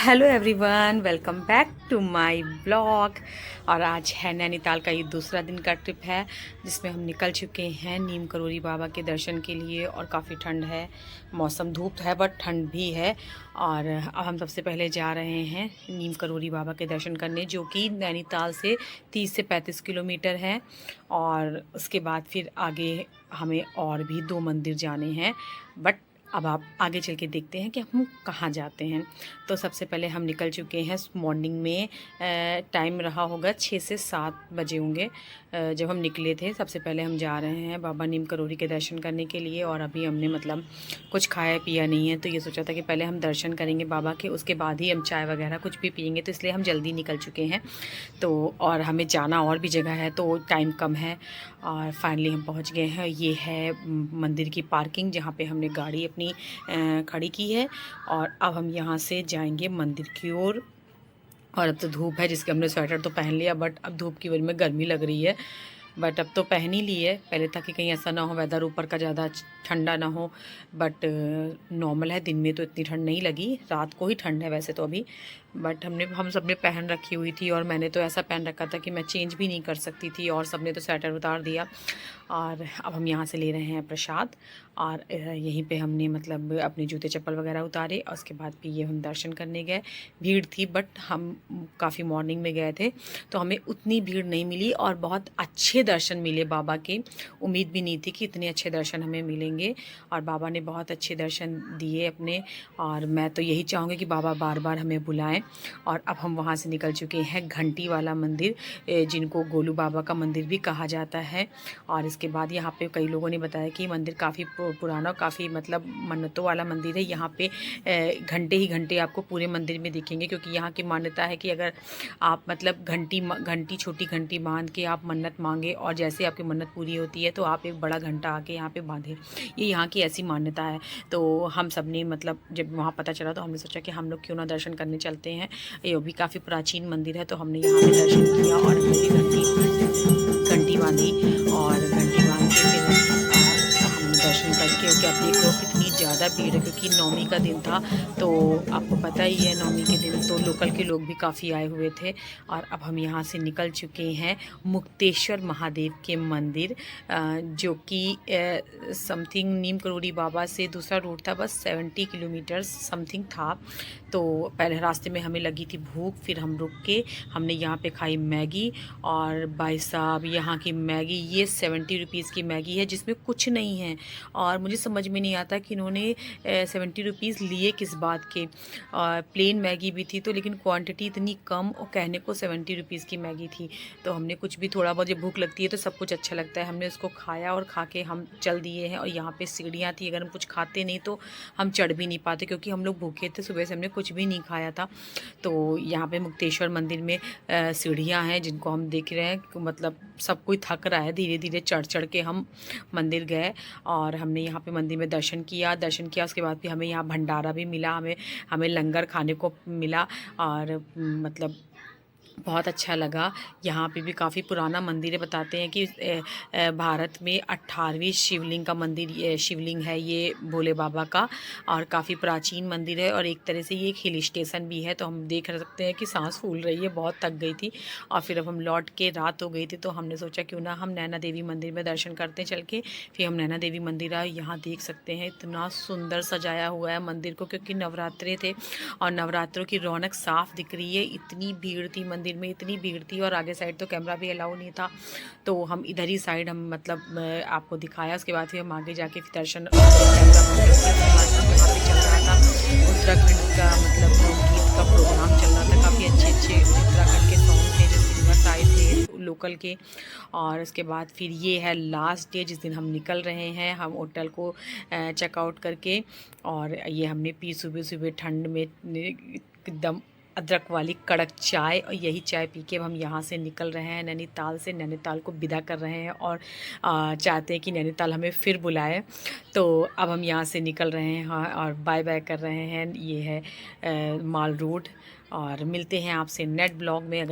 Hello everyone, welcome back to my blog. और आज है नैनीताल का ये दूसरा दिन का ट्रिप है, जिसमें हम निकल चुके हैं नीम करोली बाबा के दर्शन के लिए। और काफ़ी ठंड है, मौसम धूप है बट ठंड भी है। और अब हम सबसे पहले जा रहे हैं नीम करोली बाबा के दर्शन करने, जो कि नैनीताल से 30 से 35 किलोमीटर है। और उसके बाद फिर आगे हमें और भी 2 मंदिर जाने हैं, बट अब आप आगे चल के देखते हैं कि हम कहाँ जाते हैं। तो सबसे पहले हम निकल चुके हैं मॉर्निंग में। टाइम रहा होगा 6 से 7 बजे होंगे जब हम निकले थे। सबसे पहले हम जा रहे हैं बाबा नीम करोली के दर्शन करने के लिए। और अभी हमने मतलब कुछ खाया पिया नहीं है, तो ये सोचा था कि पहले हम दर्शन करेंगे बाबा के, उसके बाद ही हम चाय वगैरह कुछ भी पियेंगे। तो इसलिए हम जल्दी निकल चुके हैं। तो और हमें जाना और भी जगह है, तो टाइम कम है। और फाइनली हम पहुंच गए हैं। ये है मंदिर की पार्किंग, जहाँ पे हमने गाड़ी अपनी खड़ी की है। और अब हम यहाँ से जाएंगे मंदिर की ओर। और अब तो धूप है, जिसके हमने स्वेटर तो पहन लिया, बट अब धूप की वजह में गर्मी लग रही है। बट अब तो पहन ही ली है, पहले था कि कहीं ऐसा ना हो वेदर ऊपर का ज़्यादा ठंडा ना हो। बट नॉर्मल है, दिन में तो इतनी ठंड नहीं लगी, रात को ही ठंड है वैसे तो अभी। बट हम सब ने पहन रखी हुई थी, और मैंने तो ऐसा पहन रखा था कि मैं चेंज भी नहीं कर सकती थी, और सब ने तो स्वेटर उतार दिया। और अब हम यहाँ से ले रहे हैं प्रसाद। और यहीं पे हमने मतलब अपने जूते चप्पल वगैरह उतारे, और उसके बाद भी ये हम दर्शन करने गए। भीड़ थी, बट हम काफ़ी मॉर्निंग में गए थे, तो हमें उतनी भीड़ नहीं मिली और बहुत अच्छे दर्शन मिले बाबा के। उम्मीद भी नहीं थी कि इतने अच्छे दर्शन हमें मिलेंगे, और बाबा ने बहुत अच्छे दर्शन दिए अपने। और मैं तो यही चाहूँगी कि बाबा बार बार हमें बुलाएं। और अब हम वहाँ से निकल चुके हैं घंटी वाला मंदिर, जिनको गोलू बाबा का मंदिर भी कहा जाता है। और इसके बाद यहाँ पे कई लोगों ने बताया कि मंदिर काफ़ी पुराना और काफ़ी मतलब मन्नतों वाला मंदिर है। यहाँ पे घंटे ही घंटे आपको पूरे मंदिर में दिखेंगे, क्योंकि यहाँ की मान्यता है कि अगर आप मतलब घंटी छोटी घंटी बांध के आप मन्नत मांगे, और जैसे आपकी मन्नत पूरी होती है तो आप एक बड़ा घंटा आके यहाँ पे बांधे। ये यहाँ की ऐसी मान्यता है। तो हम सब ने मतलब जब वहाँ पता चला, तो हमने सोचा कि हम लोग क्यों ना दर्शन करने चलते हैं। ये भी काफ़ी प्राचीन मंदिर है, तो हमने यहाँ पे दर्शन किया, और हमने भी घंटी बांधी। और घंटी बांध के फिर हमने दर्शन करके, क्योंकि आप देख लो कितनी ज़्यादा भीड़ है, क्योंकि नवमी का दिन था। तो आपको पता ही है, नवमी के दिन तो लोकल के लोग भी काफ़ी आए हुए थे। और अब हम यहाँ से निकल चुके हैं मुक्तेश्वर महादेव के मंदिर, जो कि समथिंग नीम करोली बाबा से दूसरा रूट था, बस 70 किलोमीटर समथिंग था। तो पहले रास्ते में हमें लगी थी भूख, फिर हम रुक के हमने यहाँ पे खाई मैगी। और भाई साहब, यहाँ की मैगी, ये 70 रुपीज़ की मैगी है, जिसमें कुछ नहीं है। और मुझे समझ में नहीं आता कि इन्होंने 70 रुपीज़ लिए किस बात के। और प्लेन मैगी भी थी, तो लेकिन क्वांटिटी इतनी कम, और कहने को 70 रुपीज़ की मैगी थी। तो हमने कुछ भी, थोड़ा बहुत, जब भूख लगती है तो सब कुछ अच्छा लगता है, हमने उसको खाया और खा के हम चल दिए हैं। और यहाँ पे सीढ़ियाँ थी, अगर हम कुछ खाते नहीं तो हम चढ़ भी नहीं पाते, क्योंकि हम लोग भूखे थे, सुबह से हमने कुछ भी नहीं खाया था। तो यहाँ पे मुक्तेश्वर मंदिर में सीढ़ियाँ हैं, जिनको हम देख रहे हैं। मतलब सब कोई थक रहा है, धीरे धीरे चढ़ चढ़ के हम मंदिर गए। और हमने यहाँ पे मंदिर में दर्शन किया। उसके बाद भी हमें यहाँ भंडारा भी मिला, हमें हमें लंगर खाने को मिला। और मतलब बहुत अच्छा लगा। यहाँ पे भी काफ़ी पुराना मंदिर है। बताते हैं कि भारत में 18वीं शिवलिंग का मंदिर, शिवलिंग है ये भोले बाबा का। और काफ़ी प्राचीन मंदिर है, और एक तरह से ये एक हिल स्टेशन भी है। तो हम देख सकते हैं कि सांस फूल रही है, बहुत थक गई थी। और फिर अब हम लौट के, रात हो गई थी, तो हमने सोचा क्यों ना हम नैना देवी मंदिर में दर्शन करते हैं चल के। फिर हम नैना देवी मंदिर आए। यहाँ देख सकते हैं इतना सुंदर सजाया हुआ है मंदिर को, क्योंकि नवरात्रे थे, और नवरात्रों की रौनक साफ दिख रही है। इतनी भीड़ थी मंदिर में, इतनी भीड़ थी, और आगे साइड तो कैमरा भी अलाउ नहीं था। तो हम इधर ही साइड हम मतलब आपको दिखाया। उसके बाद फिर हम आगे जाके फिर दर्शन कैमरा बंद करके, उसके बाद फिर यहाँ पे चल रहा था उत्तराखंड का मतलब गीत का प्रोग्राम चल रहा था। काफ़ी अच्छे अच्छे उत्तराखंड के सॉन्ग थे, जो सिंगर्स आए थे लोकल के। और उसके बाद फिर ये है लास्ट डे, जिस दिन हम निकल रहे हैं, हम होटल को चेकआउट करके। और ये हमने पी सुबह सुबह ठंड में एकदम अदरक वाली कड़क चाय, और यही चाय पी के हम यहाँ से निकल रहे हैं नैनीताल से। नैनीताल को विदा कर रहे हैं, और चाहते हैं कि नैनीताल हमें फिर बुलाए। तो अब हम यहाँ से निकल रहे हैं, हाँ, और बाय बाय कर रहे हैं। ये है माल रोड। और मिलते हैं आपसे नेक्स्ट ब्लॉग में।